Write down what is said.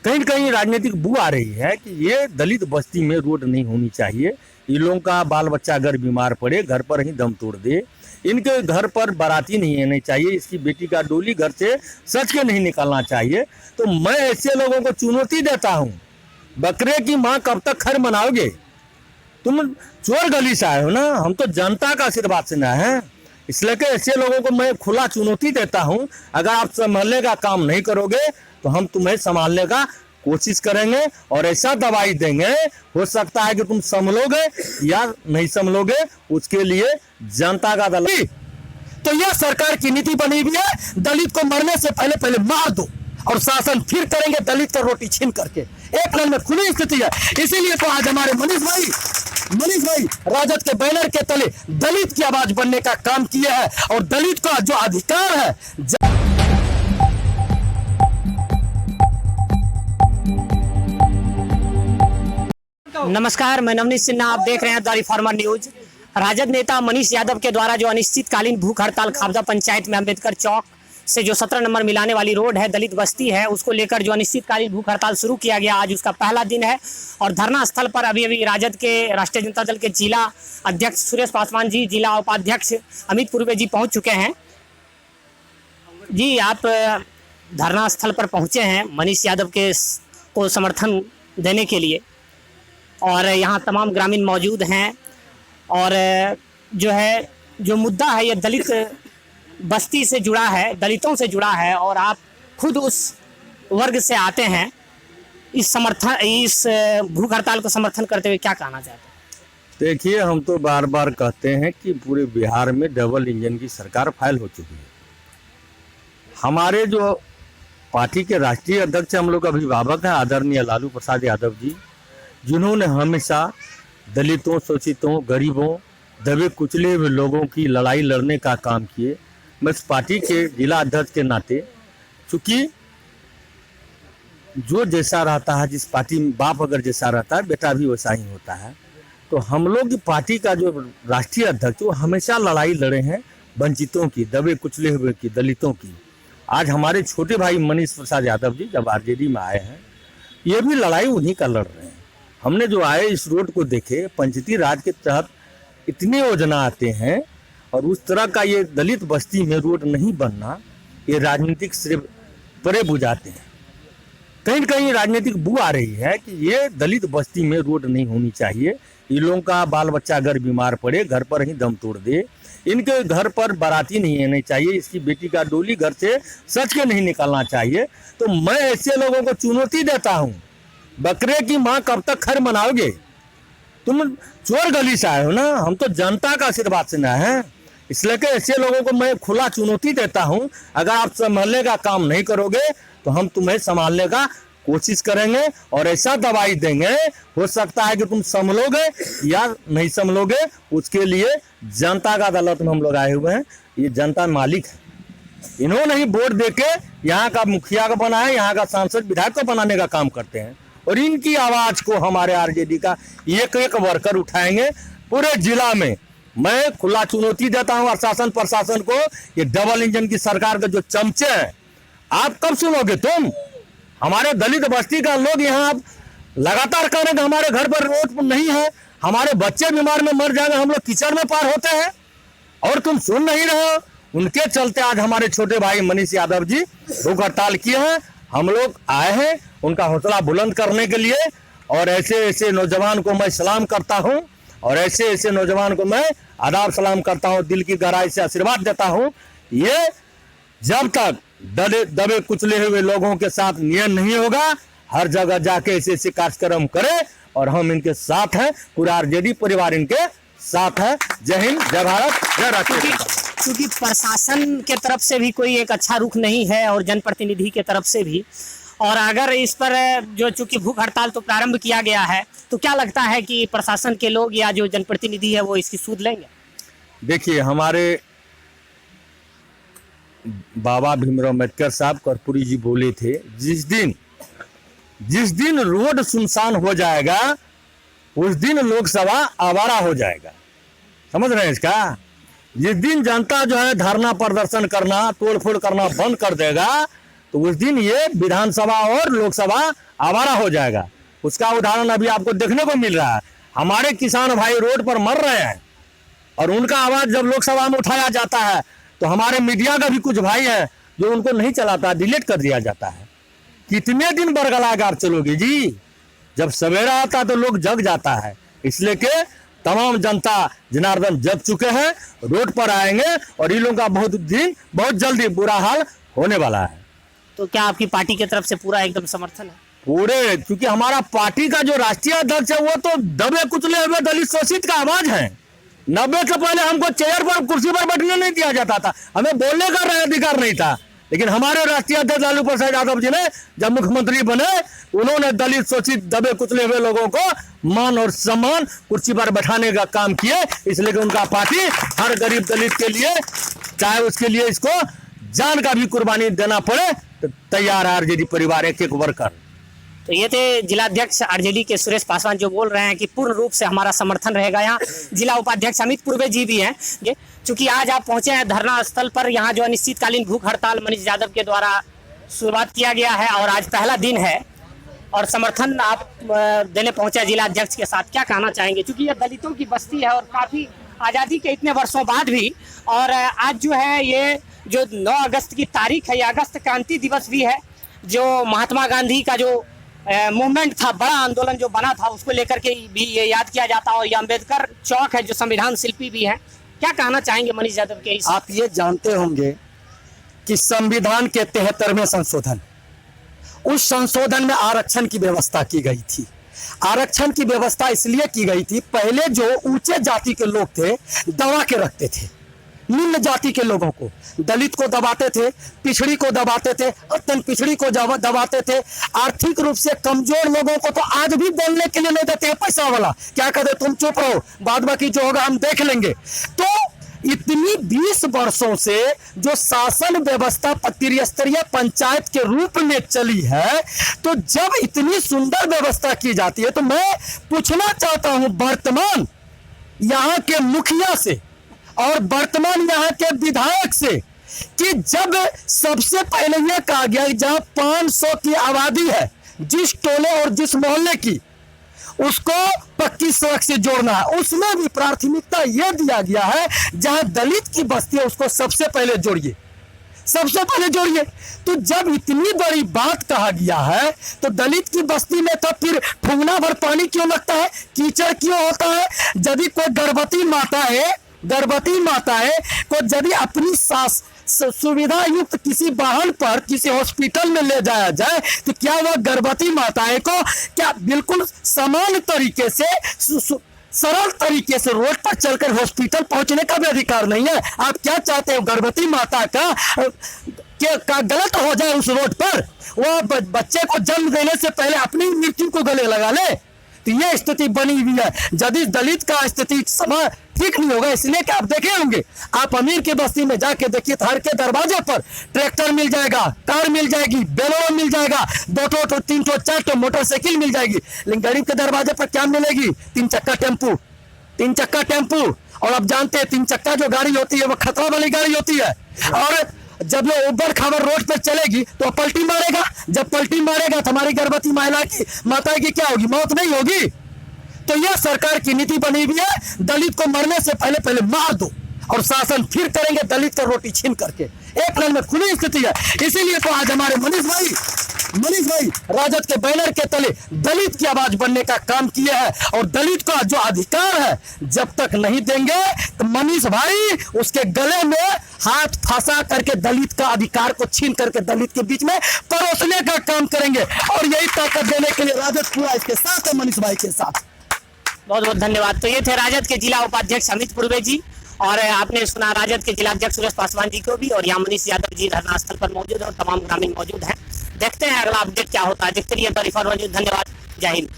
कहीं न कहीं राजनीतिक बू आ रही है कि ये दलित बस्ती में रोड नहीं होनी चाहिए। ये लोगों का बाल बच्चा अगर बीमार पड़े घर पर ही दम तोड़ दे। इनके घर पर बाराती नहीं आनी चाहिए, इसकी बेटी का डोली घर से सच के नहीं निकालना चाहिए। तो मैं ऐसे लोगों को चुनौती देता हूँ, बकरे की माँ कब तक खैर मनाओगे? तुम चोर गली से आए हो ना, हम तो जनता का आशीर्वाद से ना है। इसलिए कि ऐसे लोगों को मैं खुला चुनौती देता हूं, अगर आप संभालने का काम नहीं करोगे तो हम तुम्हें संभालने का कोशिश करेंगे और ऐसा दवाई देंगे, हो सकता है कि तुम संभलोगे या नहीं संभलोगे, उसके लिए जनता का दल। तो यह सरकार की नीति बनी हुई है, दलित को मरने से पहले पहले मार दो और शासन फिर करेंगे दलित का रोटी छीन करके। एक नल में खुली स्थिति है। इसीलिए तो आज हमारे मनीष भाई राजद के बैनर के तले दलित की आवाज बनने का काम किया है और दलित का जो अधिकार है। नमस्कार, मैं नवनीत सिन्हा, आप देख रहे हैं द रिफॉर्मर न्यूज। राजद नेता मनीष यादव के द्वारा जो अनिश्चितकालीन भूख हड़ताल खाबजा पंचायत में अंबेडकर चौक से जो 17 नंबर मिलाने वाली रोड है, दलित बस्ती है, उसको लेकर जो अनिश्चितकालीन भूख हड़ताल शुरू किया गया, आज उसका पहला दिन है। और धरना स्थल पर अभी राजद के राष्ट्रीय जनता दल के जिला अध्यक्ष सुरेश पासवान जी, जिला उपाध्यक्ष अमित पूर्वे जी पहुंच चुके हैं। जी, आप धरना स्थल पर पहुंचे हैं मनीष यादव के को समर्थन देने के लिए, और यहाँ तमाम ग्रामीण मौजूद हैं। और जो है जो मुद्दा है ये दलित बस्ती से जुड़ा है, दलितों से जुड़ा है, और आप खुद उस वर्ग से आते हैं। इस भूख हड़ताल को समर्थन करते हुए क्या कहना चाहते हैं? देखिए, हम तो बार बार कहते हैं कि पूरे बिहार में डबल इंजन की सरकार फाइल हो चुकी है। हमारे जो पार्टी के राष्ट्रीय अध्यक्ष हम लोग अभिभावक हैं आदरणीय लालू प्रसाद यादव जी, जिन्होंने हमेशा दलितों, शोषितों, गरीबों, दबे कुचले हुए लोगों की लड़ाई लड़ने का काम किए। मैं इस पार्टी के जिला अध्यक्ष के नाते, चूँकि जो जैसा रहता है, जिस पार्टी में बाप अगर जैसा रहता है बेटा भी वैसा ही होता है। तो हम लोग की पार्टी का जो राष्ट्रीय अध्यक्ष वो हमेशा लड़ाई लड़े हैं वंचितों की, दबे कुचले हुए की, दलितों की। आज हमारे छोटे भाई मनीष प्रसाद यादव जी जब आरजेडी में आए हैं, ये भी लड़ाई उन्हीं का लड़ रहे हैं। हमने जो आए इस रोड को देखे, पंचायती राज के तहत इतनी योजना आते हैं और उस तरह का ये दलित बस्ती में रोड नहीं बनना, ये राजनीतिक सिर्फ परे बुझाते हैं। कहीं न कहीं राजनीतिक बू आ रही है कि ये दलित बस्ती में रोड नहीं होनी चाहिए। ये लोगों का बाल बच्चा अगर बीमार पड़े घर पर ही दम तोड़ दे। इनके घर पर बाराती नहीं आनी चाहिए, इसकी बेटी का डोली घर से सच के नहीं निकालना चाहिए। तो मैं ऐसे लोगों को चुनौती देता हूँ, बकरे की माँ कब तक खैर मनाओगे? तुम चोर गली से आए हो ना, हम तो जनता का आशीर्वाद से ना है। इसलिए कि ऐसे लोगों को मैं खुला चुनौती देता हूं, अगर आप संभालने का काम नहीं करोगे तो हम तुम्हें संभालने का कोशिश करेंगे और ऐसा दवाई देंगे, हो सकता है कि तुम संभलोगे या नहीं संभलोगे, उसके लिए जनता का अदालत में हम लोग आए हुए हैं। ये जनता मालिक है, इन्होंने ही वोट देके यहाँ का मुखिया का बनाया, यहाँ का सांसद विधायक को बनाने का काम करते हैं। और इनकी आवाज को हमारे आरजेडी का एक एक वर्कर उठाएंगे पूरे जिला में। मैं खुला चुनौती देता हूं शासन प्रशासन को, ये डबल इंजन की सरकार के जो चमचे हैं, आप कब सुनोगे? तुम हमारे दलित बस्ती का लोग यहाँ आप लगातार कह रहे हैं हमारे घर पर रोड नहीं है, हमारे बच्चे बीमार में मर जाएंगे, हम लोग कीचड़ में पार होते हैं और तुम सुन नहीं रहे हो। उनके चलते आज हमारे छोटे भाई मनीष यादव जी भूख हड़ताल किए हैं। हम लोग आए हैं उनका हौसला बुलंद करने के लिए, और ऐसे ऐसे नौजवान को मैं सलाम करता हूं, और ऐसे ऐसे नौजवान को मैं आदाब सलाम करता हूं, दिल की गहराई से आशीर्वाद देता हूं। ये जब तक दबे कुचले हुए लोगों के साथ न्याय नहीं होगा, हर जगह जाके ऐसे ऐसे कार्यक्रम करे, और हम इनके साथ हैं, पूरा आरजेडी परिवार इनके साथ है। जय हिंद, जय भारत, जय राष्ट्र। क्योंकि प्रशासन के तरफ से भी कोई एक अच्छा रुख नहीं है और जनप्रतिनिधि के तरफ से भी, और अगर इस पर जो चूंकि भूख हड़ताल तो प्रारंभ किया गया है, तो क्या लगता है कि प्रशासन के लोग या जो जनप्रतिनिधि है वो इसकी सूद लेंगे? देखिए, हमारे बाबा भीमराव अम्बेडकर साहब कर्पूरी जी बोले थे, जिस दिन रोड सुनसान हो जाएगा उस दिन लोकसभा आवारा हो जाएगा। समझ रहे हैं इसका? जिस दिन जनता जो है धरना प्रदर्शन करना, तोड़फोड़ करना बंद कर देगा, तो उस दिन ये विधानसभा और लोकसभा आवारा हो जाएगा। उसका उदाहरण अभी आपको देखने को मिल रहा है। हमारे किसान भाई रोड पर मर रहे हैं और उनका आवाज जब लोकसभा में उठाया जाता है तो हमारे मीडिया का भी कुछ भाई है जो उनको नहीं चलाता, डिलीट कर दिया जाता है। कितने दिन बरगलागार चलोगे जी? जब सवेरा आता तो लोग जग जाता है, इसलिए कि तमाम जनता जनार्दन जग चुके हैं, रोड पर आएंगे और इन लोगों का बहुत जल्दी बुरा हाल होने वाला है। तो क्या आपकी पार्टी की तरफ से पूरा एकदम समर्थन है? पूरे, क्योंकि हमारा पार्टी का जो राष्ट्रीय अध्यक्ष है वो तो दबे कुचले हुए दलित शोषित का आवाज है। 90 से पहले हमको चेयर पर कुर्सी पर बैठने नहीं दिया जाता था, हमें बोलने का अधिकार नहीं था। लेकिन हमारे राष्ट्रीय अध्यक्ष लालू प्रसाद यादव जी ने जब मुख्यमंत्री बने, उन्होंने दलित शोषित दबे कुचले हुए लोगों को मान और सम्मान कुर्सी पर बैठाने का काम किए। इसलिए कि उनका पार्टी हर गरीब दलित के लिए, चाहे उसके लिए इसको जान का भी कुर्बानी देना पड़े, तो तैयार है आरजेडी परिवार एक एक वर्कर। तो ये थे जिलाध्यक्ष आरजेडी के सुरेश पासवान जो बोल रहे हैं कि पूर्ण रूप से हमारा समर्थन रहेगा। यहाँ जिला उपाध्यक्ष अमित पूर्वे जी भी हैं। चूंकि आज आप पहुंचे हैं धरना स्थल पर, यहाँ जो अनिश्चितकालीन भूख हड़ताल मनीष यादव के द्वारा शुरुआत किया गया है और आज पहला दिन है और समर्थन आप देने पहुंचे जिला अध्यक्ष के साथ, क्या कहना चाहेंगे? क्योंकि ये दलितों की बस्ती है और काफ़ी आज़ादी के इतने वर्षों बाद भी, और आज जो है ये जो 9 अगस्त की तारीख है, ये अगस्त क्रांति दिवस भी है, जो महात्मा गांधी का जो मूवमेंट था, बड़ा आंदोलन जो बना था, उसको लेकर के भी ये याद किया जाता है। और ये अम्बेडकर चौक है जो संविधान शिल्पी भी है। क्या कहना चाहेंगे मनीष यादव के इस? आप ये जानते होंगे कि संविधान के 73वें संशोधन, उस संशोधन में आरक्षण की व्यवस्था की गई थी। आरक्षण की व्यवस्था इसलिए की गई थी, पहले जो ऊंचे जाति के लोग थे दबा के रखते थे निम्न जाति के लोगों को, दलित को दबाते थे, पिछड़ी को दबाते थे, अत्यंत पिछड़ी को दबाते थे, आर्थिक रूप से कमजोर लोगों को तो आज भी बोलने के लिए नहीं देते हैं पैसा वाला, क्या कहते तुम चुप रहो, बाद बाकी जो होगा हम देख लेंगे। तो इतनी 20 वर्षों से जो शासन व्यवस्था त्रिस्तरीय पंचायत के रूप में चली है, तो जब इतनी सुंदर व्यवस्था की जाती है, तो मैं पूछना चाहता हूं वर्तमान यहाँ के मुखिया से और वर्तमान यहाँ के विधायक से कि जब सबसे पहले यह कहा गया जहां 500 की आबादी है, जिस टोले और जिस मोहल्ले की, उसको पक्की सड़क से जोड़ना है, उसमें भी प्राथमिकता यह दिया गया है जहां दलित की बस्ती है उसको सबसे पहले जोड़िए, सबसे पहले जोड़िए। तो जब इतनी बड़ी बात कहा गया है तो दलित की बस्ती में तो फिर ठुंगना भर पानी क्यों लगता है, कीचड़ क्यों होता है? यदि कोई गर्भवती माता है को यदि अपनी सास सुविधा युक्त किसी वाहन पर किसी हॉस्पिटल में ले जाया जाए, तो क्या वह गर्भवती माताएं को क्या बिल्कुल समान तरीके से सरल तरीके से रोड पर चलकर हॉस्पिटल पहुंचने का भी अधिकार नहीं है? आप क्या चाहते हो, गर्भवती माता का गलत हो जाए उस रोड पर, वह बच्चे को जन्म देने से पहले अपनी मृत्यु को गले लगा ले? तो यह स्थिति बनी हुई है। यदि दलित का स्थिति समान ठीक नहीं होगा, इसलिए कि आप देखे होंगे, आप अमीर के बस्ती में जाके देखिए, हर के दरवाजे पर ट्रैक्टर मिल जाएगा, कार मिल जाएगी, बेलोरो मिल जाएगा, 2 तो 3 तो 4 तो मोटरसाइकिल मिल जाएगी। लेकिन गरीब के दरवाजे पर क्या मिलेगी? 3 चक्का टेम्पू। और आप जानते हैं 3 चक्का जो गाड़ी होती है वो खतरा वाली गाड़ी होती है, और जब ये उबड़ खाबड़ रोड पर चलेगी तो पलटी मारेगा, जब पलटी मारेगा तो हमारी गर्भवती महिला की माता की क्या होगी? मौत नहीं होगी? तो यह सरकार की नीति बनी हुई है, दलित को मरने से पहले मार दो और शासन फिर करेंगे दलित का रोटी छीन करके। एक नल में खुली स्थिति है। इसीलिए तो आज हमारे मनीष भाई राजद के बैनर के तले दलित की आवाज बनने का काम किए हैं, और दलित का जो अधिकार है जब तक नहीं देंगे तो मनीष भाई उसके गले में हाथ फंसा करके दलित का अधिकार को छीन करके दलित के बीच में परोसने का काम करेंगे। और यही ताकत देने के लिए राजद पूरा इसके साथ है, मनीष भाई के साथ। बहुत बहुत धन्यवाद। तो ये थे राजद के जिला उपाध्यक्ष अमित पूर्वे जी, और आपने सुना राजद के जिलाध्यक्ष सुरेश पासवान जी को भी, और यहाँ मनीष यादव जी धरना स्थल पर मौजूद है और तमाम ग्रामीण मौजूद हैं। देखते हैं अगला अपडेट क्या होता है। देखते रहिए तरीफ और मौजूद। धन्यवाद। जय हिंद।